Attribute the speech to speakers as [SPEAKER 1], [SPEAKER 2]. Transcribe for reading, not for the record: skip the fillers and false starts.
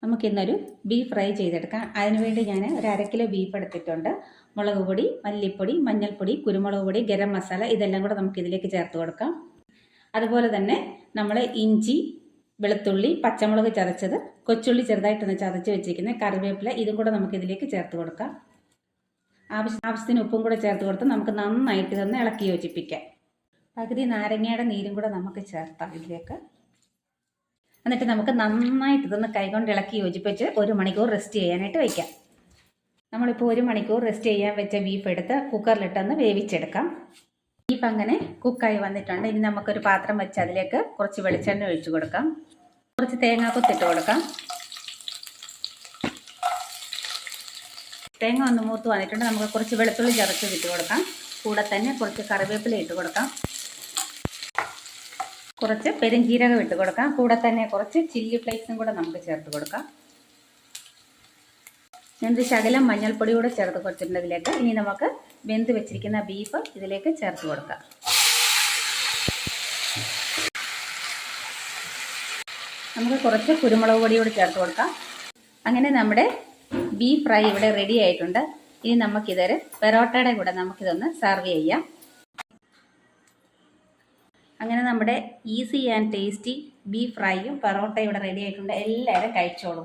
[SPEAKER 1] നമുക്കിന്നൊരു beef fry ചെയ്തെടുക്കാം. അതിനുവേണ്ടി ഞാൻ ഒരു 1/2 കിലോ ബീഫ് എടുത്തിട്ടുണ്ട്. മുളക് പൊടി, മല്ലിപ്പൊടി, മഞ്ഞൾപ്പൊടി, കുരുമുളക് പൊടി, ഗരം മസാല ഇതെല്ലാം കൂടെ നമുക്കിതിലേക്ക് ചേർത്ത് കൊടുക്കാം. അതുപോലെ തന്നെ നമ്മൾ ഇഞ്ചി, വെളുത്തുള്ളി, പച്ചമുളക് ചതച്ചത്, കൊച്ചുള്ളി ചെറുതായിട്ടൊന്ന് ചതച്ച് വെച്ചിരിക്കുന്ന കറിവേപ്പില ഇതും കൂടെ നമുക്കിതിലേക്ക് ചേർത്ത് കൊടുക്കാം. ആവശ്യത്തിന് ഉപ്പും കൂടെ ചേർത്ത് കൊടുത്ത് നമുക്ക് നന്നായിട്ട് ഇതൊന്ന് ഇളക്കി യോജിപ്പിക്കാം. പകുതി നാരങ്ങയുടെ നീരും കൂടെ നമുക്ക് ചേർത്താം ഇതിലേക്ക്. എന്നിട്ട് നമുക്ക് നന്നായിട്ട് ഇതൊന്ന് കൈകൊണ്ട് ഇളക്കി യോജിപ്പിച്ച് 1 മണിക്കൂർ റെസ്റ്റ് ചെയ്യാനായിട്ട് വയ്ക്കാം. നമ്മളിപ്പോൾ 1 മണിക്കൂർ റെസ്റ്റ് ചെയ്യാൻ വെച്ച ബീഫ് എടുത്ത് കുക്കറിലിട്ടൊന്ന് വേവിച്ചെടുക്കാം. ബീഫ് അങ്ങനെ കുക്കായി വന്നിട്ടുണ്ട്. ഇനി നമുക്കൊരു പാത്രം വെച്ച് അതിലേക്ക് കുറച്ച് വെളിച്ചെണ്ണ ഒഴിച്ചു കൊടുക്കാം. കുറച്ച് തേങ്ങാക്കൊത്തിട്ട് കൊടുക്കാം. തേങ്ങ ഒന്ന് മൂത്ത് വന്നിട്ടുണ്ട്. നമുക്ക് കുറച്ച് വെളുത്തുള്ളി ചതച്ച് ഇട്ട് കൊടുക്കാം. കൂടെ തന്നെ കുറച്ച് കറിവേപ്പില ഇട്ട് കൊടുക്കാം. കുറച്ച് പെരുംജീരകം ഇട്ട് കൊടുക്കാം. കൂടെ തന്നെ കുറച്ച് ചില്ലി ഫ്ലേക്സും കൂടെ നമുക്ക് ചേർത്ത് കൊടുക്കാം. ഞാനൊരു ശകലം മഞ്ഞൾപ്പൊടി കൂടെ ചേർത്ത് കൊടുത്തിട്ടുണ്ട് ഇതിലേക്ക്. ഇനി നമുക്ക് വെന്ത് വെച്ചിരിക്കുന്ന ബീഫ് ഇതിലേക്ക് ചേർത്ത് കൊടുക്കാം. നമുക്ക് കുറച്ച് കുരുമുളക് പൊടി കൂടി ചേർത്ത് കൊടുക്കാം. അങ്ങനെ നമ്മുടെ ബീഫ് ഫ്രൈ ഇവിടെ റെഡി ആയിട്ടുണ്ട്. ഇനി നമുക്കിതൊരു പെറോട്ടയുടെ കൂടെ നമുക്കിതൊന്ന് സെർവ് ചെയ്യാം. അങ്ങനെ നമ്മുടെ ഈസി ആൻഡ് ടേസ്റ്റി ബീഫ് ഫ്രൈയും പെറോട്ടയും ഇവിടെ റെഡി ആയിട്ടുണ്ട്. എല്ലാവരും കഴിച്ചോളൂ.